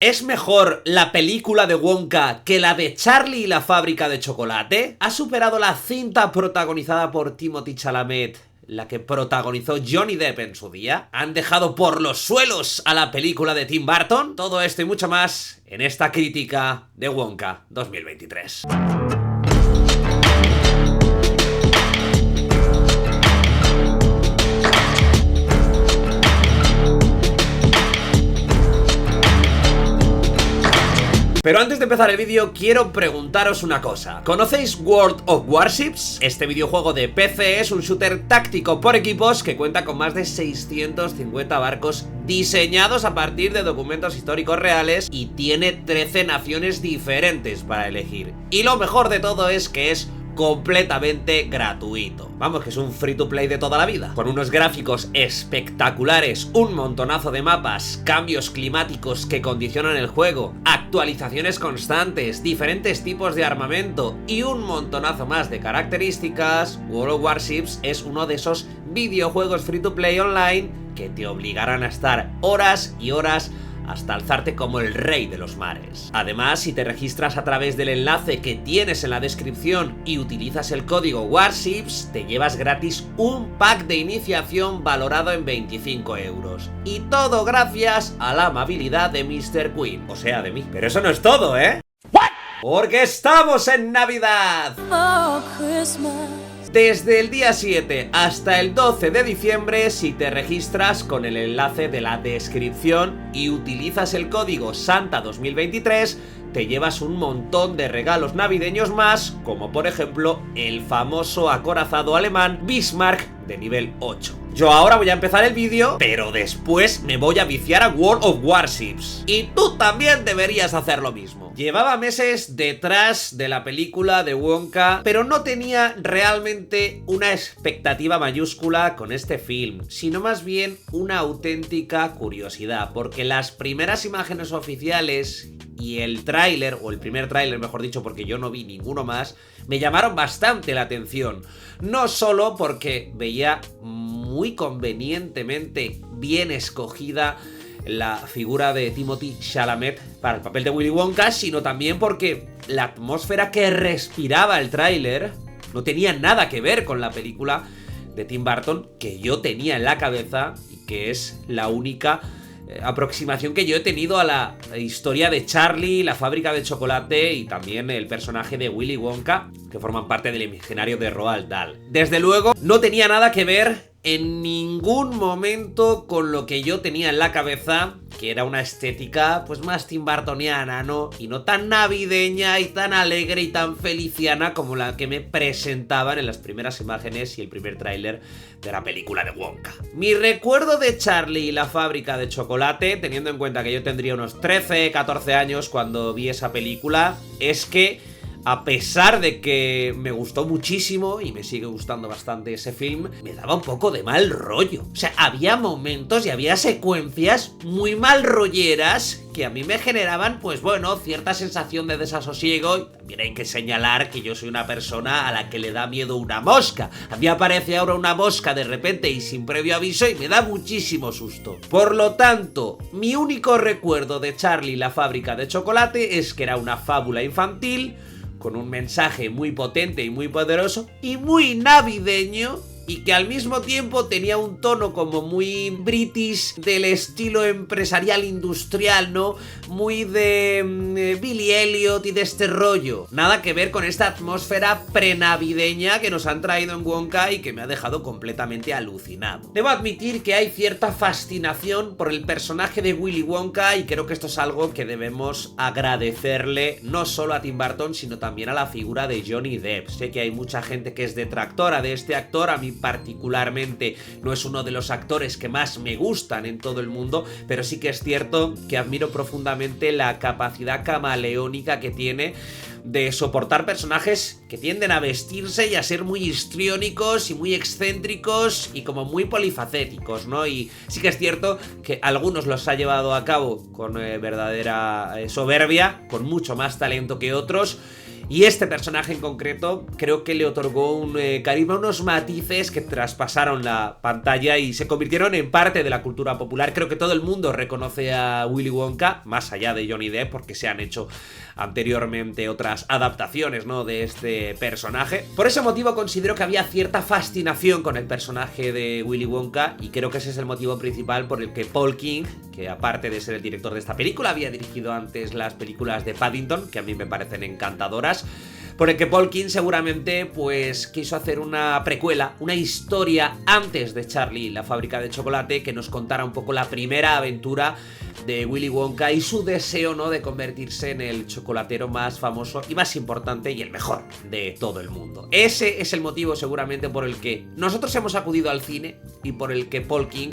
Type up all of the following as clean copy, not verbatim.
¿Es mejor la película de Wonka que la de Charlie y la fábrica de chocolate? ¿Ha superado la cinta protagonizada por Timothée Chalamet, la que protagonizó Johnny Depp en su día? ¿Han dejado por los suelos a la película de Tim Burton? Todo esto y mucho más en esta crítica de Wonka 2023. Pero antes de empezar el vídeo, quiero preguntaros una cosa. ¿Conocéis World of Warships? Este videojuego de PC es un shooter táctico por equipos que cuenta con más de 650 barcos diseñados a partir de documentos históricos reales y tiene 13 naciones diferentes para elegir. Y lo mejor de todo es que es completamente gratuito. Vamos, que es un free to play de toda la vida. Con unos gráficos espectaculares, un montonazo de mapas, cambios climáticos que condicionan el juego, actualizaciones constantes, diferentes tipos de armamento y un montonazo más de características, World of Warships es uno de esos videojuegos free to play online que te obligarán a estar horas y horas hasta alzarte como el rey de los mares. Además, si te registras a través del enlace que tienes en la descripción y utilizas el código WARSHIPS, te llevas gratis un pack de iniciación valorado en 25 euros. Y todo gracias a la amabilidad de Mr. Queen, o sea, de mí. Pero eso no es todo, ¿eh? ¿What? Porque estamos en Navidad. Oh, Christmas. Desde el día 7 hasta el 12 de diciembre, si te registras con el enlace de la descripción y utilizas el código SANTA2023, te llevas un montón de regalos navideños más, como por ejemplo el famoso acorazado alemán Bismarck de nivel 8. Yo ahora voy a empezar el vídeo, pero después me voy a viciar a World of Warships. Y tú también deberías hacer lo mismo. Llevaba meses detrás de la película de Wonka, pero no tenía realmente una expectativa mayúscula con este film, sino más bien una auténtica curiosidad, porque las primeras imágenes oficiales y el tráiler, o el primer tráiler mejor dicho, porque yo no vi ninguno más, me llamaron bastante la atención. No solo porque veía muy convenientemente bien escogida la figura de Timothée Chalamet para el papel de Willy Wonka, sino también porque la atmósfera que respiraba el tráiler no tenía nada que ver con la película de Tim Burton que yo tenía en la cabeza y que es la única aproximación que yo he tenido a la historia de Charlie, la fábrica de chocolate y también el personaje de Willy Wonka, que forman parte del imaginario de Roald Dahl. Desde luego, no tenía nada que ver en ningún momento con lo que yo tenía en la cabeza, que era una estética pues más timbartoniana, ¿no? Y no tan navideña y tan alegre y tan feliciana como la que me presentaban en las primeras imágenes y el primer tráiler de la película de Wonka. Mi recuerdo de Charlie y la fábrica de chocolate, teniendo en cuenta que yo tendría unos 13, 14 años cuando vi esa película, es que a pesar de que me gustó muchísimo y me sigue gustando bastante ese film, me daba un poco de mal rollo. O sea, había momentos y había secuencias muy mal rolleras que a mí me generaban, pues bueno, cierta sensación de desasosiego. Y también hay que señalar que yo soy una persona a la que le da miedo una mosca. A mí aparece ahora una mosca de repente y sin previo aviso y me da muchísimo susto. Por lo tanto, mi único recuerdo de Charlie y la fábrica de chocolate es que era una fábula infantil con un mensaje muy potente y muy poderoso y muy navideño, y que al mismo tiempo tenía un tono como muy british, del estilo empresarial industrial, ¿no? Muy de Billy Elliot y de este rollo. Nada que ver con esta atmósfera prenavideña que nos han traído en Wonka y que me ha dejado completamente alucinado. Debo admitir que hay cierta fascinación por el personaje de Willy Wonka y creo que esto es algo que debemos agradecerle no solo a Tim Burton, sino también a la figura de Johnny Depp. Sé que hay mucha gente que es detractora de este actor, a mí particularmente no es uno de los actores que más me gustan en todo el mundo, pero sí que es cierto que admiro profundamente la capacidad camaleónica que tiene de soportar personajes que tienden a vestirse y a ser muy histriónicos y muy excéntricos y como muy polifacéticos, ¿no? Y sí que es cierto que algunos los ha llevado a cabo con verdadera soberbia, con mucho más talento que otros. Y este personaje en concreto creo que le otorgó un carisma, unos matices que traspasaron la pantalla y se convirtieron en parte de la cultura popular. Creo que todo el mundo reconoce a Willy Wonka, más allá de Johnny Depp, porque se han hecho anteriormente otras adaptaciones, ¿no?, de este personaje. Por ese motivo considero que había cierta fascinación con el personaje de Willy Wonka, y creo que ese es el motivo principal por el que Paul King, que aparte de ser el director de esta película, había dirigido antes las películas de Paddington, que a mí me parecen encantadoras, por el que Paul King seguramente pues quiso hacer una precuela, una historia antes de Charlie, la fábrica de chocolate, que nos contara un poco la primera aventura de Willy Wonka y su deseo, ¿no?, de convertirse en el chocolatero más famoso y más importante y el mejor de todo el mundo. Ese es el motivo seguramente por el que nosotros hemos acudido al cine y por el que Paul King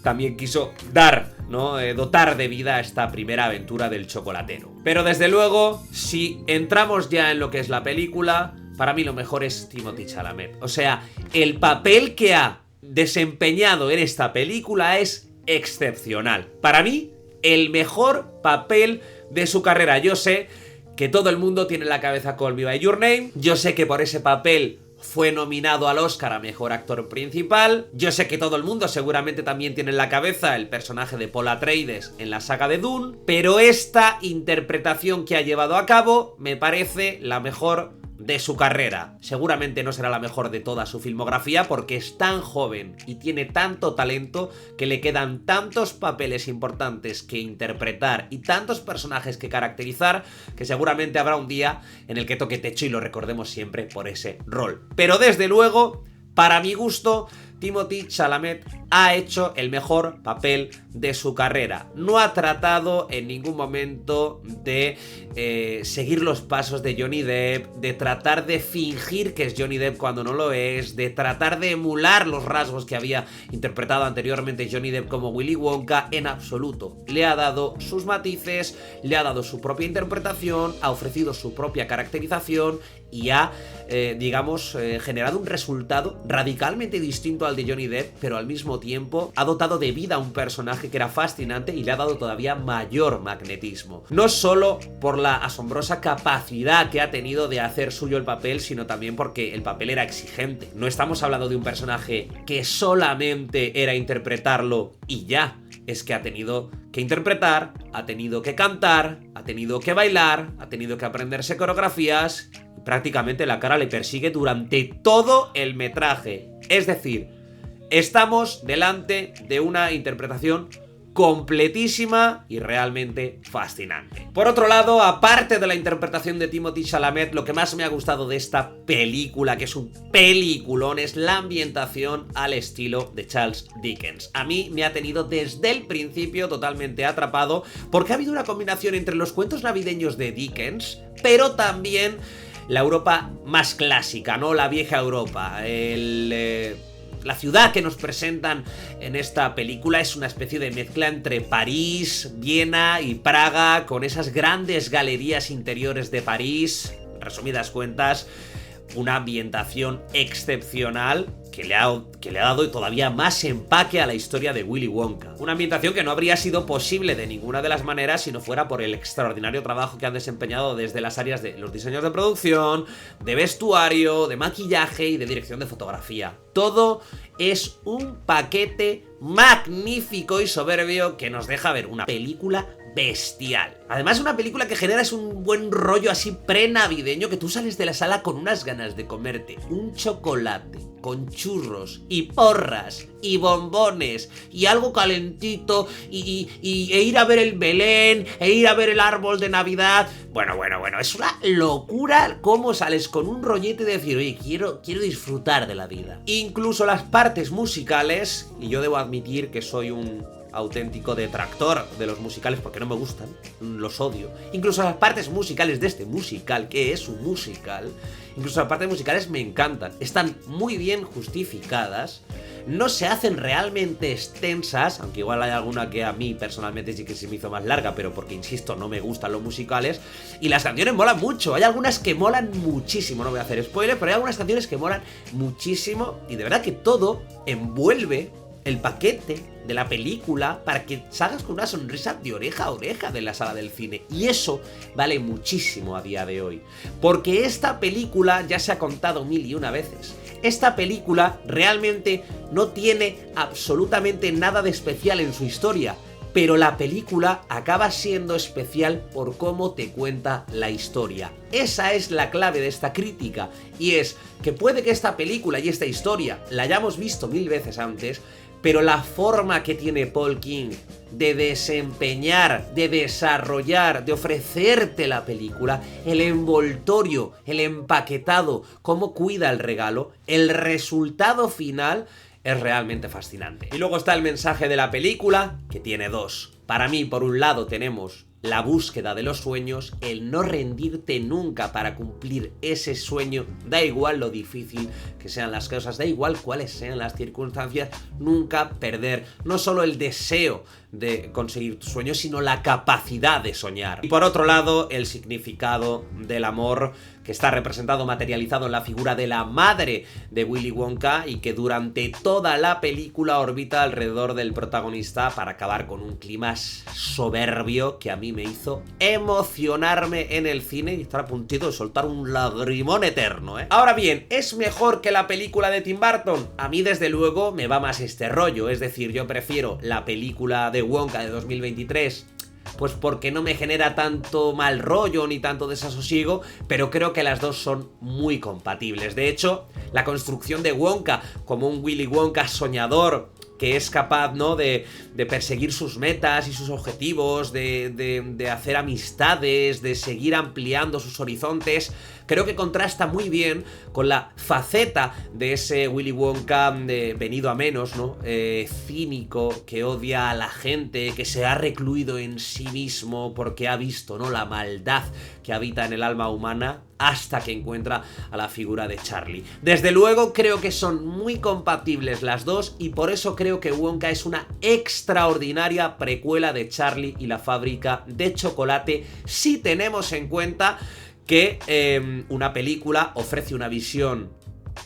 también quiso dotar de vida a esta primera aventura del chocolatero. Pero desde luego, si entramos ya en lo que es la película, para mí lo mejor es Timothée Chalamet. O sea, el papel que ha desempeñado en esta película es excepcional. Para mí, el mejor papel de su carrera. Yo sé que todo el mundo tiene en la cabeza Call Me By Your Name. Yo sé que por ese papel fue nominado al Oscar a Mejor Actor Principal. Yo sé que todo el mundo seguramente también tiene en la cabeza el personaje de Paul Atreides en la saga de Dune, pero esta interpretación que ha llevado a cabo me parece la mejor de su carrera. Seguramente no será la mejor de toda su filmografía porque es tan joven y tiene tanto talento que le quedan tantos papeles importantes que interpretar y tantos personajes que caracterizar que seguramente habrá un día en el que toque techo y lo recordemos siempre por ese rol. Pero desde luego, para mi gusto, Timothée Chalamet ha hecho el mejor papel de su carrera. No ha tratado en ningún momento de seguir los pasos de Johnny Depp, de tratar de fingir que es Johnny Depp cuando no lo es, de tratar de emular los rasgos que había interpretado anteriormente Johnny Depp como Willy Wonka, en absoluto. Le ha dado sus matices, le ha dado su propia interpretación, ha ofrecido su propia caracterización y ha, generado un resultado radicalmente distinto al de Johnny Depp, pero al mismo tiempo ha dotado de vida a un personaje que era fascinante y le ha dado todavía mayor magnetismo. No solo por la asombrosa capacidad que ha tenido de hacer suyo el papel, sino también porque el papel era exigente. No estamos hablando de un personaje que solamente era interpretarlo y ya. Es que ha tenido que interpretar, ha tenido que cantar, ha tenido que bailar, ha tenido que aprenderse coreografías. Prácticamente la cara le persigue durante todo el metraje. Es decir, estamos delante de una interpretación completísima y realmente fascinante. Por otro lado, aparte de la interpretación de Timothée Chalamet, lo que más me ha gustado de esta película, que es un peliculón, es la ambientación al estilo de Charles Dickens. A mí me ha tenido desde el principio totalmente atrapado, porque ha habido una combinación entre los cuentos navideños de Dickens, pero también la Europa más clásica, ¿no? La vieja Europa, la ciudad que nos presentan en esta película es una especie de mezcla entre París, Viena y Praga, con esas grandes galerías interiores de París. En resumidas cuentas, una ambientación excepcional que le ha dado todavía más empaque a la historia de Willy Wonka. Una ambientación que no habría sido posible de ninguna de las maneras si no fuera por el extraordinario trabajo que han desempeñado desde las áreas de los diseños de producción, de vestuario, de maquillaje y de dirección de fotografía. Todo es un paquete magnífico y soberbio que nos deja ver una película bestial. Además, una película que genera es un buen rollo así pre-navideño, que tú sales de la sala con unas ganas de comerte un chocolate con churros y porras y bombones y algo calentito e ir a ver el Belén e ir a ver el árbol de Navidad. Bueno, es una locura cómo sales con un rollete de decir, oye, quiero disfrutar de la vida. Incluso las partes musicales, y yo debo admitir que soy un auténtico detractor de los musicales porque no me gustan, los odio. Incluso las partes musicales de este musical, que es un musical, incluso las partes musicales me encantan. Están muy bien justificadas, no se hacen realmente extensas, aunque igual hay alguna que a mí personalmente sí que se me hizo más larga, pero porque, insisto, no me gustan los musicales. Y las canciones molan mucho, hay algunas que molan muchísimo, no voy a hacer spoiler, pero hay algunas canciones que molan muchísimo y de verdad que todo envuelve el paquete de la película para que salgas con una sonrisa de oreja a oreja de la sala del cine. Y eso vale muchísimo a día de hoy. Porque esta película ya se ha contado 1001 veces. Esta película realmente no tiene absolutamente nada de especial en su historia. Pero la película acaba siendo especial por cómo te cuenta la historia. Esa es la clave de esta crítica. Y es que puede que esta película y esta historia la hayamos visto 1000 veces antes, pero la forma que tiene Paul King de desempeñar, de desarrollar, de ofrecerte la película, el envoltorio, el empaquetado, cómo cuida el regalo, el resultado final es realmente fascinante. Y luego está el mensaje de la película, que tiene dos. Para mí, por un lado, tenemos la búsqueda de los sueños, el no rendirte nunca para cumplir ese sueño, da igual lo difícil que sean las cosas, da igual cuáles sean las circunstancias, nunca perder no solo el deseo de conseguir tus sueños, sino la capacidad de soñar. Y por otro lado, el significado del amor, que está representado, materializado en la figura de la madre de Willy Wonka y que durante toda la película orbita alrededor del protagonista para acabar con un clima soberbio que a mí me hizo emocionarme en el cine y estar a puntito de soltar un lagrimón eterno, ¿eh? Ahora bien, ¿es mejor que la película de Tim Burton? A mí desde luego me va más este rollo, es decir, yo prefiero la película de Wonka de 2023, pues porque no me genera tanto mal rollo ni tanto desasosiego, pero creo que las dos son muy compatibles. De hecho, la construcción de Wonka como un Willy Wonka soñador, que es capaz, ¿no?, de perseguir sus metas y sus objetivos, de hacer amistades, de seguir ampliando sus horizontes, creo que contrasta muy bien con la faceta de ese Willy Wonka venido a menos, ¿no?, cínico, que odia a la gente, que se ha recluido en sí mismo porque ha visto, ¿no?, la maldad que habita en el alma humana, hasta que encuentra a la figura de Charlie. Desde luego creo que son muy compatibles las dos y por eso creo que Wonka es una extraordinaria precuela de Charlie y la fábrica de chocolate, si tenemos en cuenta que una película ofrece una visión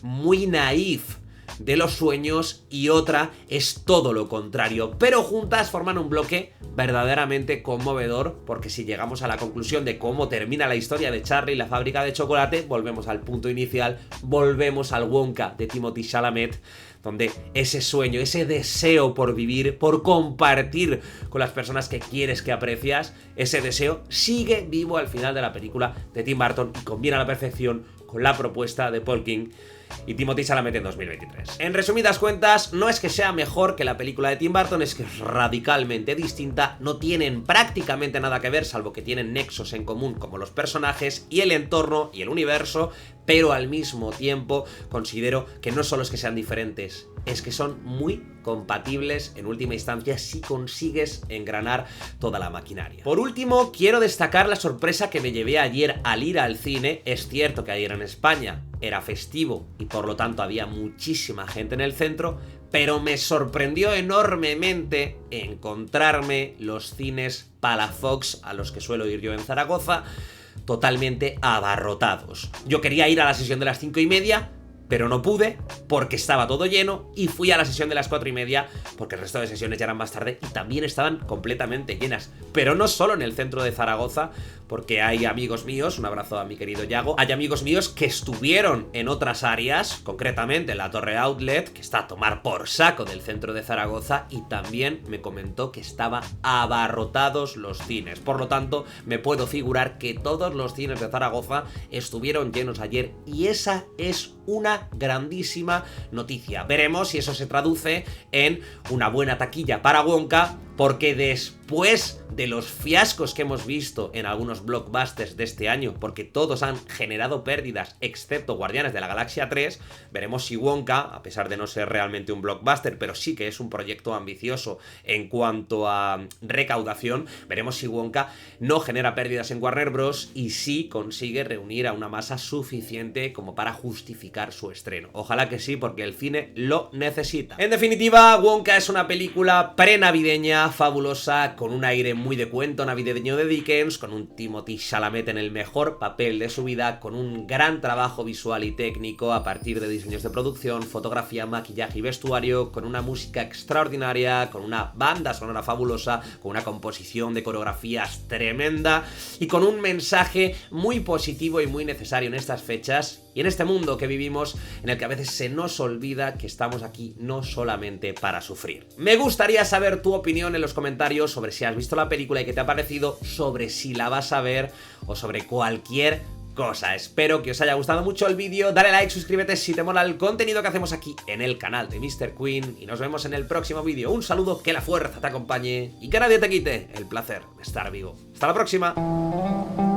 muy naif de los sueños y otra es todo lo contrario, pero juntas forman un bloque verdaderamente conmovedor, porque si llegamos a la conclusión de cómo termina la historia de Charlie y la fábrica de chocolate, volvemos al punto inicial, volvemos al Wonka de Timothée Chalamet, donde ese sueño, ese deseo por vivir, por compartir con las personas que quieres, que aprecias, ese deseo sigue vivo al final de la película de Tim Burton y combina a la perfección con la propuesta de Paul King y Timothée Chalamet en 2023. En resumidas cuentas, no es que sea mejor que la película de Tim Burton, es que es radicalmente distinta, no tienen prácticamente nada que ver, salvo que tienen nexos en común como los personajes y el entorno y el universo, pero al mismo tiempo considero que no solo es que sean diferentes, es que son muy compatibles en última instancia si consigues engranar toda la maquinaria. Por último, quiero destacar la sorpresa que me llevé ayer al ir al cine. Es cierto que ayer en España era festivo y por lo tanto había muchísima gente en el centro, pero me sorprendió enormemente encontrarme los cines Palafox, a los que suelo ir yo en Zaragoza, totalmente abarrotados. Yo quería ir a la sesión de las 5:30, pero no pude porque estaba todo lleno, y fui a la sesión de las 4:30 porque el resto de sesiones ya eran más tarde y también estaban completamente llenas. Pero no solo en el centro de Zaragoza, porque hay amigos míos, un abrazo a mi querido Yago, hay amigos míos que estuvieron en otras áreas, concretamente en la Torre Outlet, que está a tomar por saco del centro de Zaragoza, y también me comentó que estaban abarrotados los cines. Por lo tanto, me puedo figurar que todos los cines de Zaragoza estuvieron llenos ayer, y esa es una grandísima noticia. Veremos si eso se traduce en una buena taquilla para Wonka, porque después de los fiascos que hemos visto en algunos blockbusters de este año, porque todos han generado pérdidas excepto Guardianes de la Galaxia 3, veremos si Wonka, a pesar de no ser realmente un blockbuster, pero sí que es un proyecto ambicioso en cuanto a recaudación, veremos si Wonka no genera pérdidas en Warner Bros. Y sí consigue reunir a una masa suficiente como para justificar su estreno. Ojalá que sí, porque el cine lo necesita. En definitiva, Wonka es una película prenavideña, sonora fabulosa, con un aire muy de cuento navideño de Dickens, con un Timothée Chalamet en el mejor papel de su vida, con un gran trabajo visual y técnico a partir de diseños de producción, fotografía, maquillaje y vestuario, con una música extraordinaria, con una banda sonora fabulosa, con una composición de coreografías tremenda y con un mensaje muy positivo y muy necesario en estas fechas y en este mundo que vivimos, en el que a veces se nos olvida que estamos aquí no solamente para sufrir. Me gustaría saber tu opinión en los comentarios sobre si has visto la película y qué te ha parecido, sobre si la vas a ver o sobre cualquier cosa. Espero que os haya gustado mucho el vídeo, dale like, suscríbete si te mola el contenido que hacemos aquí en el canal de Mr. Queen y nos vemos en el próximo vídeo. Un saludo, que la fuerza te acompañe y que nadie te quite el placer de estar vivo. ¡Hasta la próxima!